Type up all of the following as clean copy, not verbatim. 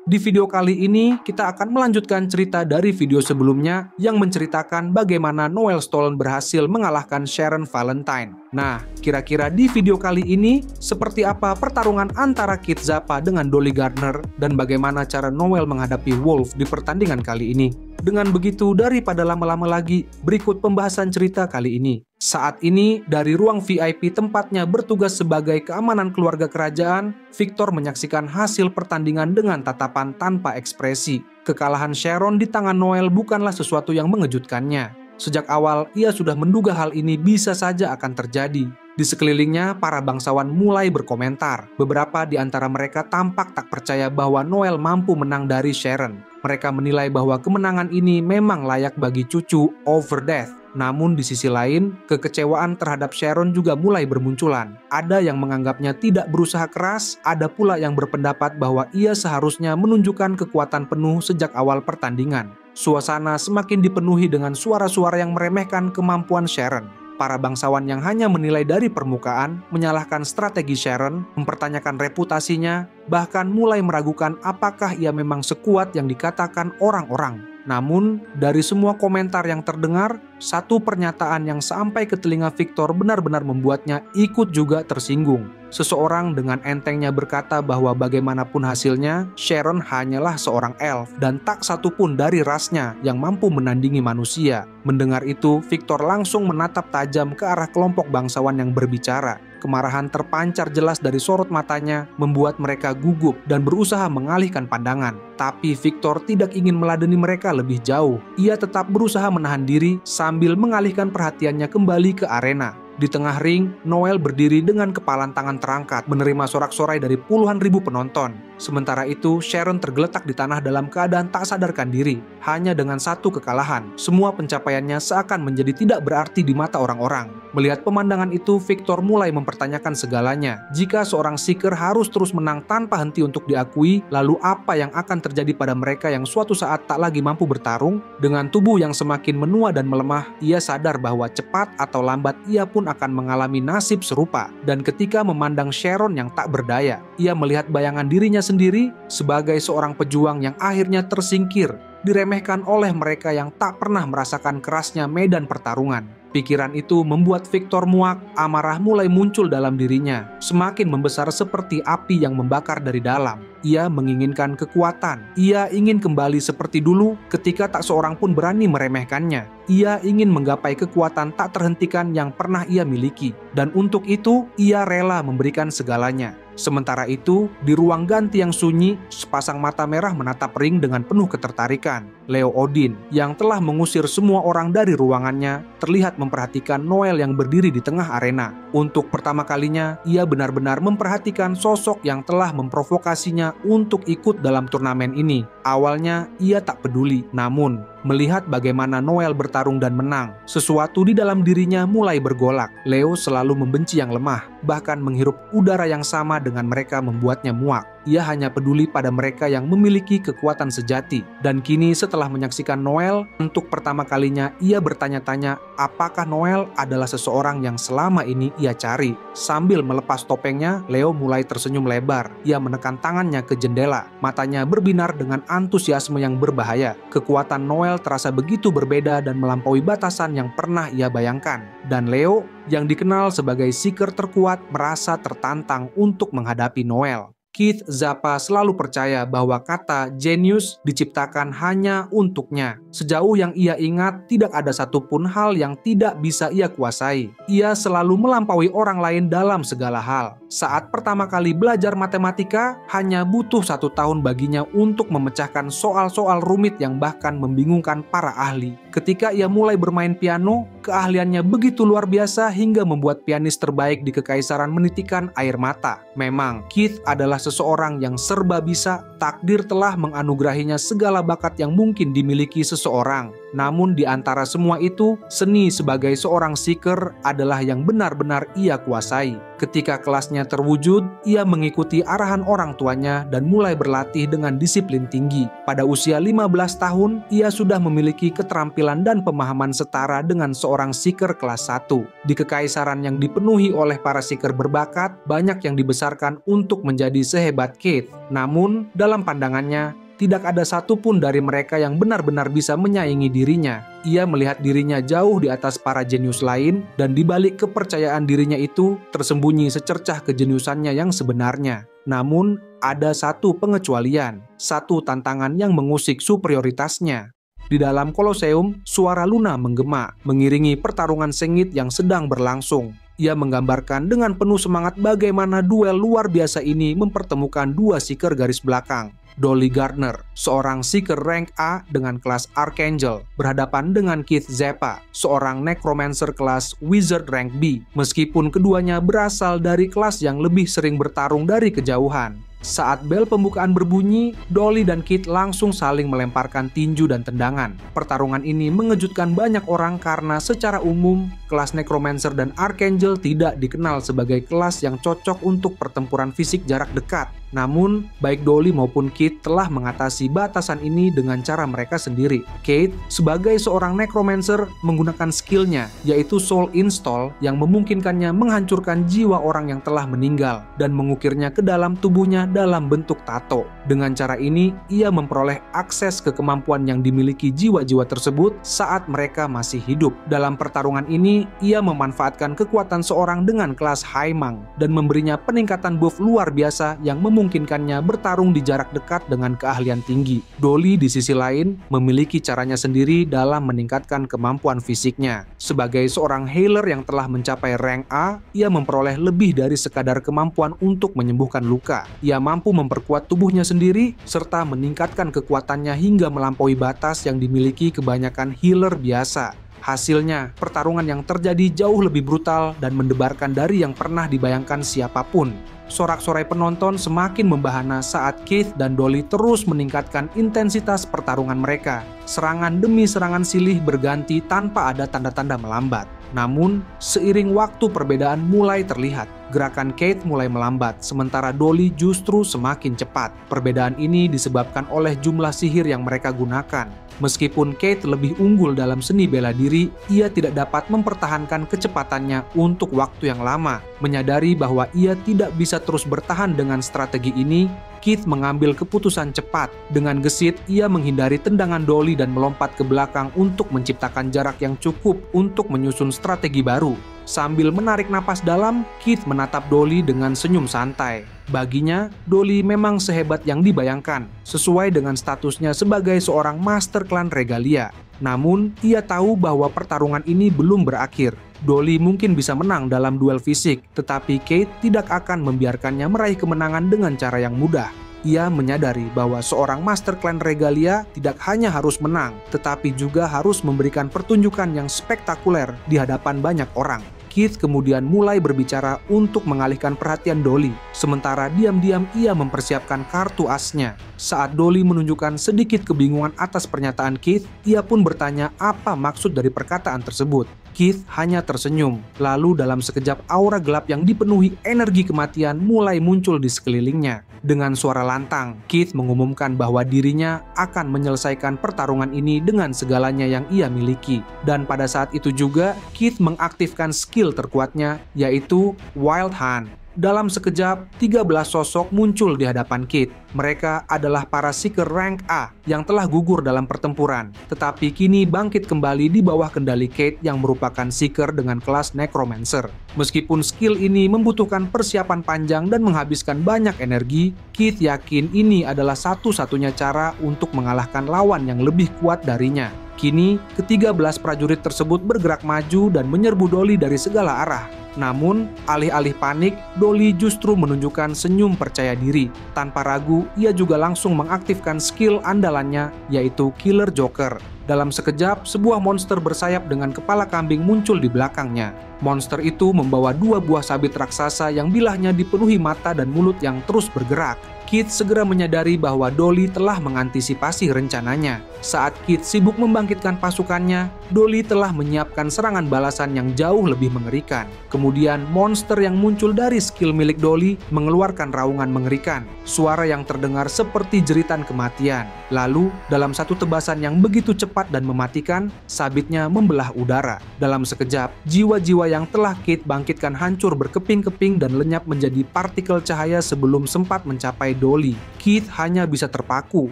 Di video kali ini, kita akan melanjutkan cerita dari video sebelumnya yang menceritakan bagaimana Noel Stollen berhasil mengalahkan Sharon Valentine. Nah, kira-kira di video kali ini, seperti apa pertarungan antara Keith Zappa dengan Dolly Gardner dan bagaimana cara Noel menghadapi Wolf di pertandingan kali ini. Dengan begitu, daripada lama-lama lagi, berikut pembahasan cerita kali ini. Saat ini, dari ruang VIP tempatnya bertugas sebagai keamanan keluarga kerajaan, Victor menyaksikan hasil pertandingan dengan tatapan tanpa ekspresi. Kekalahan Sharon di tangan Noel bukanlah sesuatu yang mengejutkannya. Sejak awal, ia sudah menduga hal ini bisa saja akan terjadi. Di sekelilingnya, para bangsawan mulai berkomentar. Beberapa di antara mereka tampak tak percaya bahwa Noel mampu menang dari Sharon. Mereka menilai bahwa kemenangan ini memang layak bagi cucu Overdeath. Namun di sisi lain, kekecewaan terhadap Sharon juga mulai bermunculan. Ada yang menganggapnya tidak berusaha keras, ada pula yang berpendapat bahwa ia seharusnya menunjukkan kekuatan penuh sejak awal pertandingan. Suasana semakin dipenuhi dengan suara-suara yang meremehkan kemampuan Sharon. Para bangsawan yang hanya menilai dari permukaan, menyalahkan strategi Sharon, mempertanyakan reputasinya, bahkan mulai meragukan apakah ia memang sekuat yang dikatakan orang-orang. Namun, dari semua komentar yang terdengar, satu pernyataan yang sampai ke telinga Victor benar-benar membuatnya ikut juga tersinggung. Seseorang dengan entengnya berkata bahwa bagaimanapun hasilnya, Sharon hanyalah seorang elf dan tak satu pun dari rasnya yang mampu menandingi manusia. Mendengar itu, Victor langsung menatap tajam ke arah kelompok bangsawan yang berbicara. Kemarahan terpancar jelas dari sorot matanya, membuat mereka gugup dan berusaha mengalihkan pandangan. Tapi Victor tidak ingin meladeni mereka lebih jauh. Ia tetap berusaha menahan diri sambil mengalihkan perhatiannya kembali ke arena. Di tengah ring, Noel berdiri dengan kepalan tangan terangkat, menerima sorak-sorai dari puluhan ribu penonton. Sementara itu, Sharon tergeletak di tanah dalam keadaan tak sadarkan diri. Hanya dengan satu kekalahan, semua pencapaiannya seakan menjadi tidak berarti di mata orang-orang. Melihat pemandangan itu, Victor mulai mempertanyakan segalanya. Jika seorang Seeker harus terus menang tanpa henti untuk diakui, lalu apa yang akan terjadi pada mereka yang suatu saat tak lagi mampu bertarung? Dengan tubuh yang semakin menua dan melemah, ia sadar bahwa cepat atau lambat ia pun akan mengalami nasib serupa. Dan ketika memandang Sharon yang tak berdaya, ia melihat bayangan dirinya sendiri sebagai seorang pejuang yang akhirnya tersingkir, diremehkan oleh mereka yang tak pernah merasakan kerasnya medan pertarungan. Pikiran itu membuat Victor muak, amarah mulai muncul dalam dirinya, semakin membesar seperti api yang membakar dari dalam. Ia menginginkan kekuatan, ia ingin kembali seperti dulu ketika tak seorang pun berani meremehkannya. Ia ingin menggapai kekuatan tak terhentikan yang pernah ia miliki, dan untuk itu ia rela memberikan segalanya. Sementara itu, di ruang ganti yang sunyi, sepasang mata merah menatap ring dengan penuh ketertarikan. Leo Odin, yang telah mengusir semua orang dari ruangannya, terlihat memperhatikan Noel yang berdiri di tengah arena. Untuk pertama kalinya, ia benar-benar memperhatikan sosok yang telah memprovokasinya untuk ikut dalam turnamen ini. Awalnya, ia tak peduli, namun melihat bagaimana Noel bertarung dan menang, sesuatu di dalam dirinya mulai bergolak. Leo selalu membenci yang lemah, bahkan menghirup udara yang sama dengan mereka membuatnya muak. Ia hanya peduli pada mereka yang memiliki kekuatan sejati. Dan kini setelah menyaksikan Noel, untuk pertama kalinya ia bertanya-tanya apakah Noel adalah seseorang yang selama ini ia cari. Sambil melepas topengnya, Leo mulai tersenyum lebar. Ia menekan tangannya ke jendela, matanya berbinar dengan antusiasme yang berbahaya. Kekuatan Noel terasa begitu berbeda dan melampaui batasan yang pernah ia bayangkan. Dan Leo, yang dikenal sebagai Seeker terkuat, merasa tertantang untuk menghadapi Noel. Keith Zappa selalu percaya bahwa kata genius diciptakan hanya untuknya. Sejauh yang ia ingat, tidak ada satupun hal yang tidak bisa ia kuasai. Ia selalu melampaui orang lain dalam segala hal. Saat pertama kali belajar matematika, hanya butuh 1 tahun baginya untuk memecahkan soal-soal rumit yang bahkan membingungkan para ahli. Ketika ia mulai bermain piano, keahliannya begitu luar biasa hingga membuat pianis terbaik di Kekaisaran menitikan air mata. Memang, Keith adalah seseorang yang serba bisa. Takdir telah menganugerahinya segala bakat yang mungkin dimiliki seseorang. Namun di antara semua itu, seni sebagai seorang seeker adalah yang benar-benar ia kuasai. Ketika kelasnya terwujud, ia mengikuti arahan orang tuanya dan mulai berlatih dengan disiplin tinggi. Pada usia 15 tahun, ia sudah memiliki keterampilan dan pemahaman setara dengan seorang seeker kelas 1. Di kekaisaran yang dipenuhi oleh para seeker berbakat, banyak yang dibesarkan untuk menjadi sehebat Keith. Namun, dalam pandangannya, tidak ada satupun dari mereka yang benar-benar bisa menyaingi dirinya. Ia melihat dirinya jauh di atas para jenius lain, dan di balik kepercayaan dirinya itu tersembunyi secercah kejeniusannya yang sebenarnya. Namun, ada satu pengecualian, satu tantangan yang mengusik superioritasnya. Di dalam Koloseum, suara Luna menggema, mengiringi pertarungan sengit yang sedang berlangsung. Ia menggambarkan dengan penuh semangat bagaimana duel luar biasa ini mempertemukan dua seeker garis belakang. Dolly Gardner, seorang seeker rank A dengan kelas Archangel, berhadapan dengan Keith Zeppa, seorang necromancer kelas Wizard rank B, meskipun keduanya berasal dari kelas yang lebih sering bertarung dari kejauhan. Saat bel pembukaan berbunyi, Dolly dan Keith langsung saling melemparkan tinju dan tendangan. Pertarungan ini mengejutkan banyak orang karena secara umum, kelas Necromancer dan Archangel tidak dikenal sebagai kelas yang cocok untuk pertempuran fisik jarak dekat. Namun, baik Dolly maupun Keith telah mengatasi batasan ini dengan cara mereka sendiri. Keith, sebagai seorang Necromancer, menggunakan skillnya, yaitu Soul Install, yang memungkinkannya menghancurkan jiwa orang yang telah meninggal dan mengukirnya ke dalam tubuhnya dalam bentuk tato. Dengan cara ini, ia memperoleh akses ke kemampuan yang dimiliki jiwa-jiwa tersebut saat mereka masih hidup. Dalam pertarungan ini, ia memanfaatkan kekuatan seorang dengan kelas Haimang dan memberinya peningkatan buff luar biasa yang memungkinkannya bertarung di jarak dekat dengan keahlian tinggi. Dolly di sisi lain memiliki caranya sendiri dalam meningkatkan kemampuan fisiknya. Sebagai seorang healer yang telah mencapai rank A, ia memperoleh lebih dari sekadar kemampuan untuk menyembuhkan luka. Ia mampu memperkuat tubuhnya sendiri serta meningkatkan kekuatannya hingga melampaui batas yang dimiliki kebanyakan healer biasa. Hasilnya, pertarungan yang terjadi jauh lebih brutal dan mendebarkan dari yang pernah dibayangkan siapapun. Sorak-sorai penonton semakin membahana saat Keith dan Dolly terus meningkatkan intensitas pertarungan mereka. Serangan demi serangan silih berganti tanpa ada tanda-tanda melambat. Namun, seiring waktu perbedaan mulai terlihat. Gerakan Keith mulai melambat, sementara Dolly justru semakin cepat. Perbedaan ini disebabkan oleh jumlah sihir yang mereka gunakan. Meskipun Keith lebih unggul dalam seni bela diri, ia tidak dapat mempertahankan kecepatannya untuk waktu yang lama. Menyadari bahwa ia tidak bisa terus bertahan dengan strategi ini, Keith mengambil keputusan cepat. Dengan gesit, ia menghindari tendangan Dolly dan melompat ke belakang untuk menciptakan jarak yang cukup untuk menyusun strategi baru. Sambil menarik napas dalam, Keith menatap Dolly dengan senyum santai. Baginya, Dolly memang sehebat yang dibayangkan, sesuai dengan statusnya sebagai seorang master klan Regalia. Namun, ia tahu bahwa pertarungan ini belum berakhir. Dolly mungkin bisa menang dalam duel fisik, tetapi Keith tidak akan membiarkannya meraih kemenangan dengan cara yang mudah. Ia menyadari bahwa seorang master klan Regalia tidak hanya harus menang, tetapi juga harus memberikan pertunjukan yang spektakuler di hadapan banyak orang. Keith kemudian mulai berbicara untuk mengalihkan perhatian Dolly, sementara diam-diam ia mempersiapkan kartu asnya. Saat Dolly menunjukkan sedikit kebingungan atas pernyataan Keith, ia pun bertanya apa maksud dari perkataan tersebut. Keith hanya tersenyum, lalu dalam sekejap aura gelap yang dipenuhi energi kematian mulai muncul di sekelilingnya. Dengan suara lantang, Keith mengumumkan bahwa dirinya akan menyelesaikan pertarungan ini dengan segalanya yang ia miliki. Dan pada saat itu juga, Keith mengaktifkan skill terkuatnya, yaitu Wild Hunt. Dalam sekejap, 13 sosok muncul di hadapan Keith. Mereka adalah para seeker rank A yang telah gugur dalam pertempuran, tetapi kini bangkit kembali di bawah kendali Keith yang merupakan seeker dengan kelas Necromancer. Meskipun skill ini membutuhkan persiapan panjang dan menghabiskan banyak energi, Keith yakin ini adalah satu-satunya cara untuk mengalahkan lawan yang lebih kuat darinya. Kini, ke-13 prajurit tersebut bergerak maju dan menyerbu Dolly dari segala arah. Namun, alih-alih panik, Dolly justru menunjukkan senyum percaya diri. Tanpa ragu, ia juga langsung mengaktifkan skill andalannya, yaitu Killer Joker. Dalam sekejap, sebuah monster bersayap dengan kepala kambing muncul di belakangnya. Monster itu membawa 2 buah sabit raksasa yang bilahnya dipenuhi mata dan mulut yang terus bergerak. Kit segera menyadari bahwa Dolly telah mengantisipasi rencananya. Saat Kit sibuk membangkitkan pasukannya, Dolly telah menyiapkan serangan balasan yang jauh lebih mengerikan. Kemudian monster yang muncul dari skill milik Dolly mengeluarkan raungan mengerikan. Suara yang terdengar seperti jeritan kematian. Lalu, dalam satu tebasan yang begitu cepat dan mematikan, sabitnya membelah udara. Dalam sekejap, jiwa-jiwa yang telah Kit bangkitkan hancur berkeping-keping dan lenyap menjadi partikel cahaya sebelum sempat mencapai Dolly. Kit hanya bisa terpaku,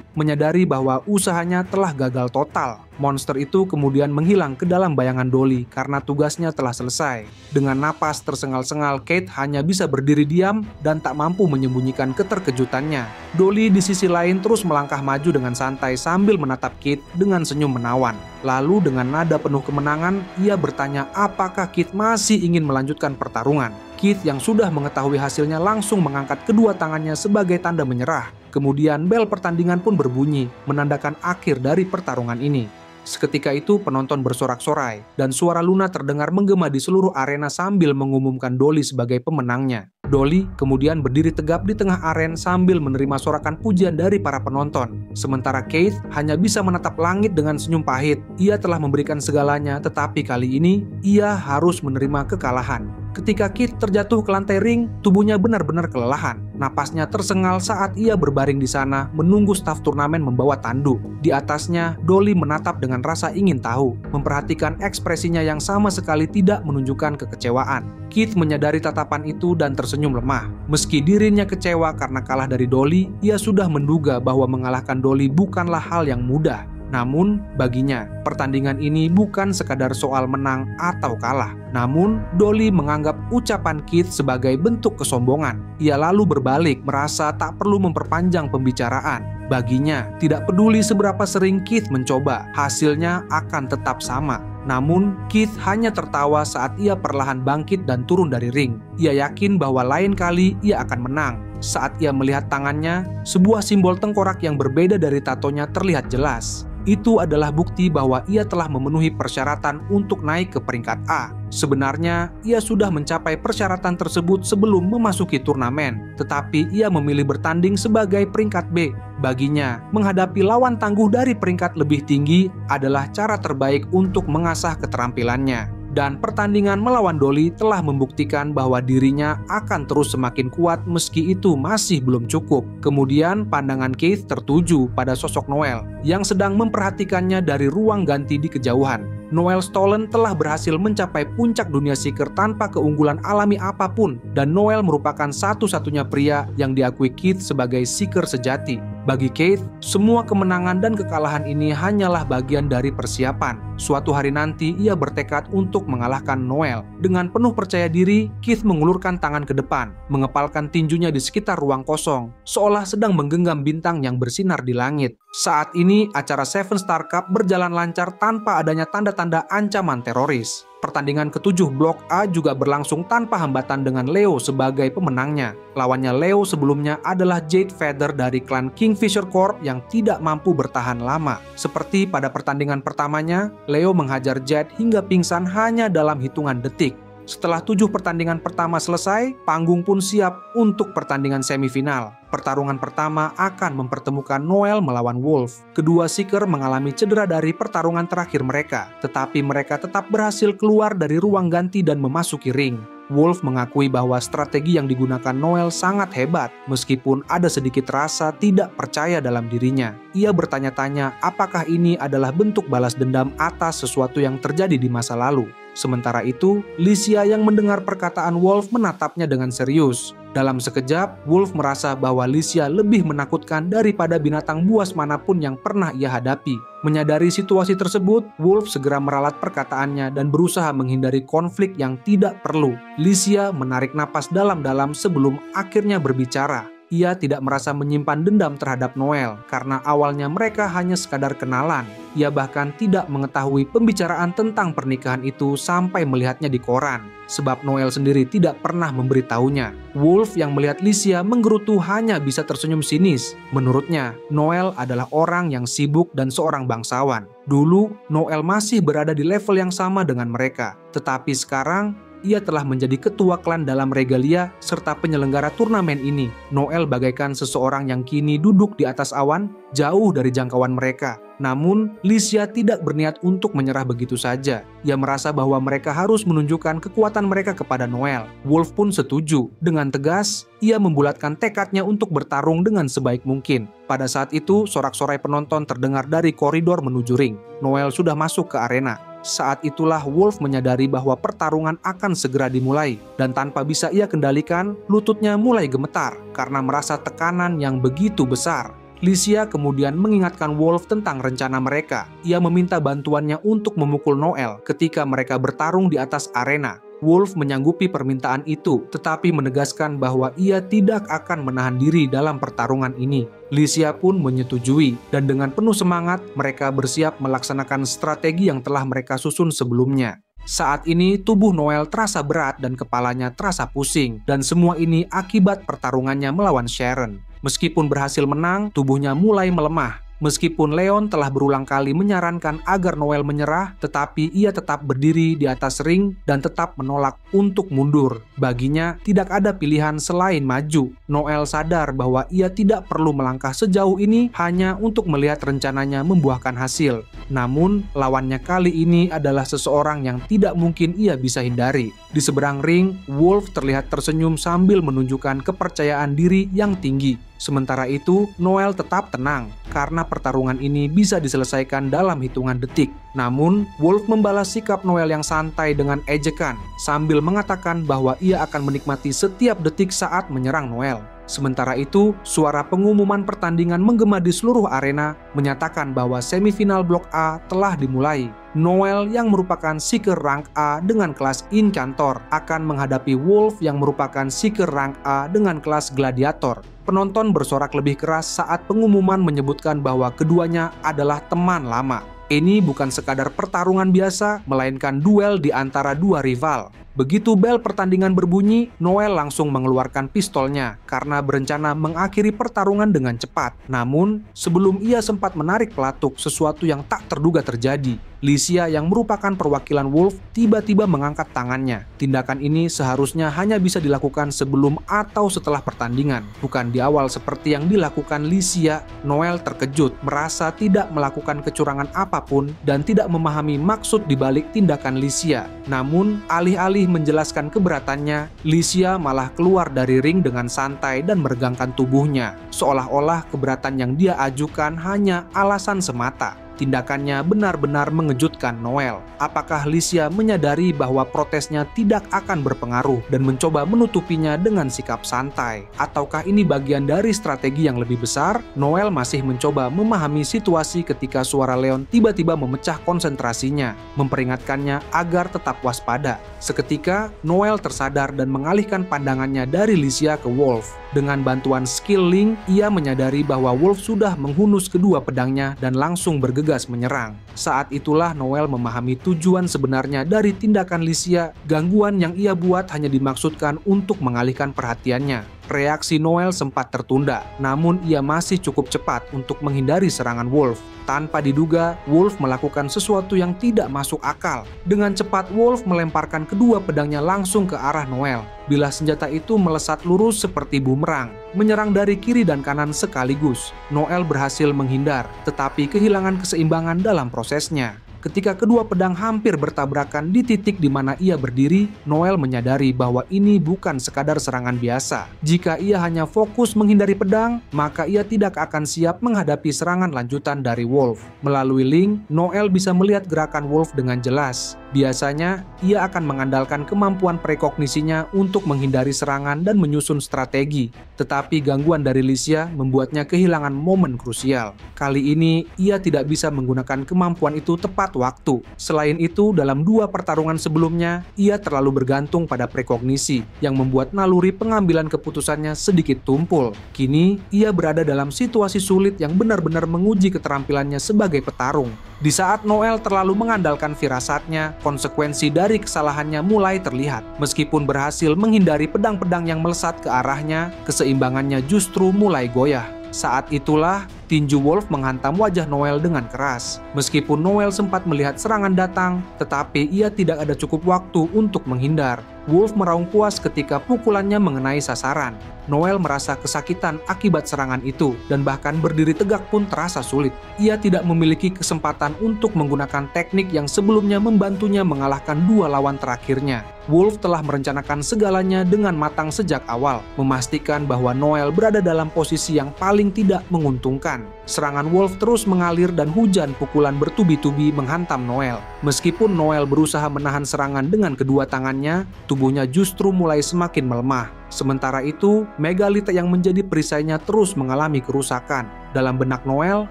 menyadari bahwa usahanya telah gagal total. Monster itu kemudian menghilang ke dalam bayangan Dolly karena tugasnya telah selesai. Dengan napas tersengal-sengal, Kate hanya bisa berdiri diam dan tak mampu menyembunyikan keterkejutannya. Dolly di sisi lain terus melangkah maju dengan santai sambil menatap Kate dengan senyum menawan. Lalu dengan nada penuh kemenangan, ia bertanya apakah Kate masih ingin melanjutkan pertarungan. Kit yang sudah mengetahui hasilnya langsung mengangkat kedua tangannya sebagai tanda menyerah. Kemudian bel pertandingan pun berbunyi, menandakan akhir dari pertarungan ini. Seketika itu penonton bersorak-sorai, dan suara Luna terdengar menggema di seluruh arena sambil mengumumkan Dolly sebagai pemenangnya. Dolly kemudian berdiri tegap di tengah aren sambil menerima sorakan pujian dari para penonton. Sementara Keith hanya bisa menatap langit dengan senyum pahit. Ia telah memberikan segalanya, tetapi kali ini ia harus menerima kekalahan. Ketika Keith terjatuh ke lantai ring, tubuhnya benar-benar kelelahan. Napasnya tersengal saat ia berbaring di sana menunggu staf turnamen membawa tanduk. Di atasnya, Dolly menatap dengan rasa ingin tahu, memperhatikan ekspresinya yang sama sekali tidak menunjukkan kekecewaan. Keith menyadari tatapan itu dan tersenyum lemah. Meski dirinya kecewa karena kalah dari Dolly, ia sudah menduga bahwa mengalahkan Dolly bukanlah hal yang mudah. Namun, baginya, pertandingan ini bukan sekadar soal menang atau kalah. Namun, Dolly menganggap ucapan Keith sebagai bentuk kesombongan. Ia lalu berbalik, merasa tak perlu memperpanjang pembicaraan. Baginya, tidak peduli seberapa sering Keith mencoba, hasilnya akan tetap sama. Namun, Keith hanya tertawa saat ia perlahan bangkit dan turun dari ring. Ia yakin bahwa lain kali ia akan menang. Saat ia melihat tangannya, sebuah simbol tengkorak yang berbeda dari tatonya terlihat jelas. Itu adalah bukti bahwa ia telah memenuhi persyaratan untuk naik ke peringkat A. Sebenarnya, ia sudah mencapai persyaratan tersebut sebelum memasuki turnamen, tetapi ia memilih bertanding sebagai peringkat B. Baginya, menghadapi lawan tangguh dari peringkat lebih tinggi adalah cara terbaik untuk mengasah keterampilannya. Dan pertandingan melawan Dolly telah membuktikan bahwa dirinya akan terus semakin kuat meski itu masih belum cukup. Kemudian pandangan Keith tertuju pada sosok Noel yang sedang memperhatikannya dari ruang ganti di kejauhan. Noel Stolen telah berhasil mencapai puncak dunia Seeker tanpa keunggulan alami apapun, dan Noel merupakan satu-satunya pria yang diakui Keith sebagai Seeker sejati. Bagi Keith, semua kemenangan dan kekalahan ini hanyalah bagian dari persiapan. Suatu hari nanti ia bertekad untuk mengalahkan Noel. Dengan penuh percaya diri, Keith mengulurkan tangan ke depan, mengepalkan tinjunya di sekitar ruang kosong, seolah sedang menggenggam bintang yang bersinar di langit. Saat ini, acara Seven Star Cup berjalan lancar tanpa adanya tanda-tanda ancaman teroris. Pertandingan ke-7 Blok A juga berlangsung tanpa hambatan dengan Leo sebagai pemenangnya. Lawannya Leo sebelumnya adalah Jade Feather dari klan Kingfisher Corp yang tidak mampu bertahan lama. Seperti pada pertandingan pertamanya, Leo menghajar Jade hingga pingsan hanya dalam hitungan detik. Setelah 7 pertandingan pertama selesai, panggung pun siap untuk pertandingan semifinal. Pertarungan pertama akan mempertemukan Noel melawan Wolf. Kedua Seeker mengalami cedera dari pertarungan terakhir mereka, tetapi mereka tetap berhasil keluar dari ruang ganti dan memasuki ring. Wolf mengakui bahwa strategi yang digunakan Noel sangat hebat, meskipun ada sedikit rasa tidak percaya dalam dirinya. Ia bertanya-tanya apakah ini adalah bentuk balas dendam atas sesuatu yang terjadi di masa lalu. Sementara itu, Licia yang mendengar perkataan Wolf menatapnya dengan serius. Dalam sekejap, Wolf merasa bahwa Licia lebih menakutkan daripada binatang buas manapun yang pernah ia hadapi. Menyadari situasi tersebut, Wolf segera meralat perkataannya dan berusaha menghindari konflik yang tidak perlu. Licia menarik napas dalam-dalam sebelum akhirnya berbicara. Ia tidak merasa menyimpan dendam terhadap Noel karena awalnya mereka hanya sekadar kenalan. Ia bahkan tidak mengetahui pembicaraan tentang pernikahan itu sampai melihatnya di koran, sebab Noel sendiri tidak pernah memberitahunya. Wolf yang melihat Licia menggerutu hanya bisa tersenyum sinis. Menurutnya, Noel adalah orang yang sibuk dan seorang bangsawan. Dulu, Noel masih berada di level yang sama dengan mereka, tetapi sekarang ia telah menjadi ketua klan dalam regalia serta penyelenggara turnamen ini. Noel bagaikan seseorang yang kini duduk di atas awan, jauh dari jangkauan mereka. Namun, Licia tidak berniat untuk menyerah begitu saja. Ia merasa bahwa mereka harus menunjukkan kekuatan mereka kepada Noel. Wolf pun setuju. Dengan tegas, ia membulatkan tekadnya untuk bertarung dengan sebaik mungkin. Pada saat itu, sorak-sorai penonton terdengar dari koridor menuju ring. Noel sudah masuk ke arena. Saat itulah Wolf menyadari bahwa pertarungan akan segera dimulai. Dan tanpa bisa ia kendalikan, lututnya mulai gemetar karena merasa tekanan yang begitu besar. Licia kemudian mengingatkan Wolf tentang rencana mereka. Ia meminta bantuannya untuk memukul Noel ketika mereka bertarung di atas arena. Wolf menyanggupi permintaan itu, tetapi menegaskan bahwa ia tidak akan menahan diri dalam pertarungan ini. Licia pun menyetujui, dan dengan penuh semangat, mereka bersiap melaksanakan strategi yang telah mereka susun sebelumnya. Saat ini, tubuh Noel terasa berat dan kepalanya terasa pusing, dan semua ini akibat pertarungannya melawan Sharon. Meskipun berhasil menang, tubuhnya mulai melemah. Meskipun Leon telah berulang kali menyarankan agar Noel menyerah, tetapi ia tetap berdiri di atas ring dan tetap menolak untuk mundur. Baginya, tidak ada pilihan selain maju. Noel sadar bahwa ia tidak perlu melangkah sejauh ini hanya untuk melihat rencananya membuahkan hasil. Namun, lawannya kali ini adalah seseorang yang tidak mungkin ia bisa hindari. Di seberang ring, Wolf terlihat tersenyum sambil menunjukkan kepercayaan diri yang tinggi. Sementara itu, Noel tetap tenang karena pertarungan ini bisa diselesaikan dalam hitungan detik. Namun, Wolf membalas sikap Noel yang santai dengan ejekan sambil mengatakan bahwa ia akan menikmati setiap detik saat menyerang Noel. Sementara itu, suara pengumuman pertandingan menggema di seluruh arena menyatakan bahwa semifinal Blok A telah dimulai. Noel yang merupakan Seeker rank A dengan kelas Enchantor akan menghadapi Wolf yang merupakan Seeker rank A dengan kelas Gladiator. Penonton bersorak lebih keras saat pengumuman menyebutkan bahwa keduanya adalah teman lama. Ini bukan sekadar pertarungan biasa, melainkan duel di antara dua rival. Begitu bel pertandingan berbunyi, Noel langsung mengeluarkan pistolnya karena berencana mengakhiri pertarungan dengan cepat. Namun, sebelum ia sempat menarik pelatuk, sesuatu yang tak terduga terjadi. Licia yang merupakan perwakilan Wolf tiba-tiba mengangkat tangannya. Tindakan ini seharusnya hanya bisa dilakukan sebelum atau setelah pertandingan, bukan di awal seperti yang dilakukan Licia. Noel terkejut, merasa tidak melakukan kecurangan apapun dan tidak memahami maksud dibalik tindakan Licia. Namun, alih-alih menjelaskan keberatannya, Licia malah keluar dari ring dengan santai dan meregangkan tubuhnya, seolah-olah keberatan yang dia ajukan hanya alasan semata. Tindakannya benar-benar mengejutkan Noel. Apakah Licia menyadari bahwa protesnya tidak akan berpengaruh dan mencoba menutupinya dengan sikap santai? Ataukah ini bagian dari strategi yang lebih besar? Noel masih mencoba memahami situasi ketika suara Leon tiba-tiba memecah konsentrasinya, memperingatkannya agar tetap waspada. Seketika, Noel tersadar dan mengalihkan pandangannya dari Licia ke Wolf. Dengan bantuan skill Link, ia menyadari bahwa Wolf sudah menghunus kedua pedangnya dan langsung bergegas menyerang. Saat itulah Noel memahami tujuan sebenarnya dari tindakan Licia. Gangguan yang ia buat hanya dimaksudkan untuk mengalihkan perhatiannya. Reaksi Noel sempat tertunda, namun ia masih cukup cepat untuk menghindari serangan Wolf. Tanpa diduga, Wolf melakukan sesuatu yang tidak masuk akal. Dengan cepat, Wolf melemparkan kedua pedangnya langsung ke arah Noel. Bilah senjata itu melesat lurus seperti bumerang, menyerang dari kiri dan kanan sekaligus. Noel berhasil menghindar, tetapi kehilangan keseimbangan dalam prosesnya. Ketika kedua pedang hampir bertabrakan di titik di mana ia berdiri, Noel menyadari bahwa ini bukan sekadar serangan biasa. Jika ia hanya fokus menghindari pedang, maka ia tidak akan siap menghadapi serangan lanjutan dari Wolf. Melalui Link, Noel bisa melihat gerakan Wolf dengan jelas. Biasanya, ia akan mengandalkan kemampuan prekognisinya untuk menghindari serangan dan menyusun strategi. Tetapi gangguan dari Licia membuatnya kehilangan momen krusial. Kali ini, ia tidak bisa menggunakan kemampuan itu tepat waktu. Selain itu, dalam dua pertarungan sebelumnya, ia terlalu bergantung pada prekognisi yang membuat naluri pengambilan keputusannya sedikit tumpul. Kini, ia berada dalam situasi sulit yang benar-benar menguji keterampilannya sebagai petarung. Di saat Noel terlalu mengandalkan firasatnya, konsekuensi dari kesalahannya mulai terlihat. Meskipun berhasil menghindari pedang-pedang yang melesat ke arahnya, keseimbangannya justru mulai goyah. Saat itulah, tinju Wolf menghantam wajah Noel dengan keras. Meskipun Noel sempat melihat serangan datang, tetapi ia tidak ada cukup waktu untuk menghindar. Wolf meraung puas ketika pukulannya mengenai sasaran. Noel merasa kesakitan akibat serangan itu, dan bahkan berdiri tegak pun terasa sulit. Ia tidak memiliki kesempatan untuk menggunakan teknik yang sebelumnya membantunya mengalahkan dua lawan terakhirnya. Wolf telah merencanakan segalanya dengan matang sejak awal, memastikan bahwa Noel berada dalam posisi yang paling tidak menguntungkan. Serangan Wolf terus mengalir dan hujan pukulan bertubi-tubi menghantam Noel. Meskipun Noel berusaha menahan serangan dengan kedua tangannya, tubuhnya justru mulai semakin melemah. Sementara itu, megalith yang menjadi perisainya terus mengalami kerusakan. Dalam benak Noel,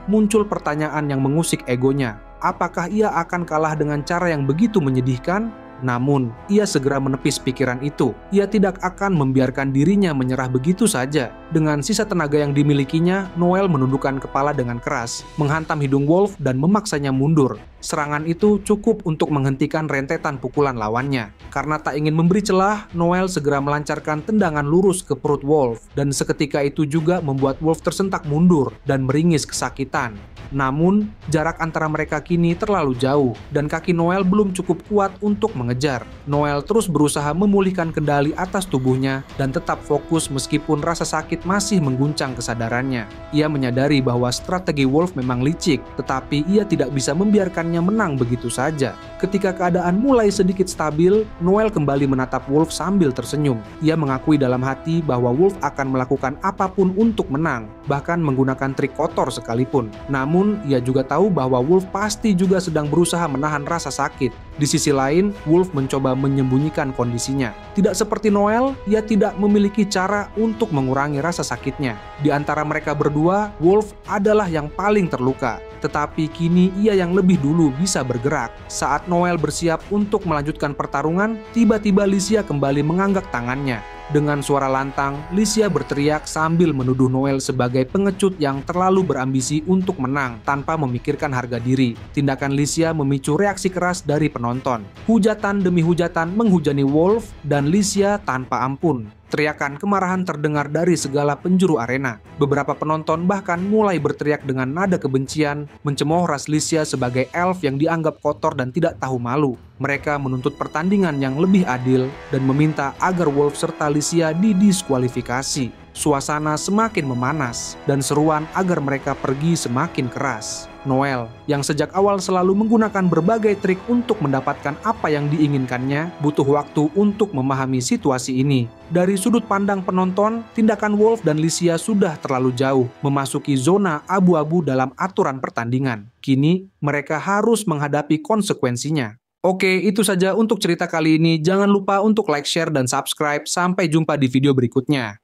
muncul pertanyaan yang mengusik egonya. Apakah ia akan kalah dengan cara yang begitu menyedihkan? Namun, ia segera menepis pikiran itu. Ia tidak akan membiarkan dirinya menyerah begitu saja. Dengan sisa tenaga yang dimilikinya, Noel menundukkan kepala dengan keras, menghantam hidung Wolf dan memaksanya mundur. Serangan itu cukup untuk menghentikan rentetan pukulan lawannya. Karena tak ingin memberi celah, Noel segera melancarkan tendangan lurus ke perut Wolf, dan seketika itu juga membuat Wolf tersentak mundur dan meringis kesakitan. Namun, jarak antara mereka kini terlalu jauh, dan kaki Noel belum cukup kuat untuk mengejar. Noel terus berusaha memulihkan kendali atas tubuhnya dan tetap fokus meskipun rasa sakit masih mengguncang kesadarannya. Ia menyadari bahwa strategi Wolf memang licik, tetapi ia tidak bisa membiarkannya menang begitu saja. Ketika keadaan mulai sedikit stabil, Noel kembali menatap Wolf sambil tersenyum. Ia mengakui dalam hati bahwa Wolf akan melakukan apapun untuk menang, bahkan menggunakan trik kotor sekalipun. Namun, ia juga tahu bahwa Wolf pasti juga sedang berusaha menahan rasa sakit. Di sisi lain, Wolf mencoba menyembunyikan kondisinya. Tidak seperti Noel, ia tidak memiliki cara untuk mengurangi rasa sakitnya. Di antara mereka berdua, Wolf adalah yang paling terluka. Tetapi kini ia yang lebih dulu bisa bergerak. Saat Noel bersiap untuk melanjutkan pertarungan, tiba-tiba Licia kembali mengangguk tangannya. Dengan suara lantang, Licia berteriak sambil menuduh Noel sebagai pengecut yang terlalu berambisi untuk menang tanpa memikirkan harga diri. Tindakan Licia memicu reaksi keras dari penonton. Hujatan demi hujatan menghujani Wolf dan Licia tanpa ampun. Teriakan kemarahan terdengar dari segala penjuru arena. Beberapa penonton bahkan mulai berteriak dengan nada kebencian, mencemooh ras Licia sebagai elf yang dianggap kotor dan tidak tahu malu. Mereka menuntut pertandingan yang lebih adil dan meminta agar Wolf serta Licia didiskualifikasi. Suasana semakin memanas dan seruan agar mereka pergi semakin keras. Noel, yang sejak awal selalu menggunakan berbagai trik untuk mendapatkan apa yang diinginkannya, butuh waktu untuk memahami situasi ini. Dari sudut pandang penonton, tindakan Wolf dan Licia sudah terlalu jauh, memasuki zona abu-abu dalam aturan pertandingan. Kini, mereka harus menghadapi konsekuensinya. Oke, itu saja untuk cerita kali ini. Jangan lupa untuk like, share, dan subscribe. Sampai jumpa di video berikutnya.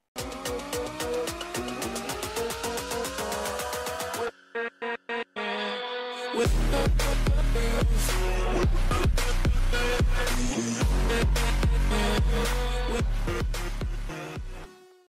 With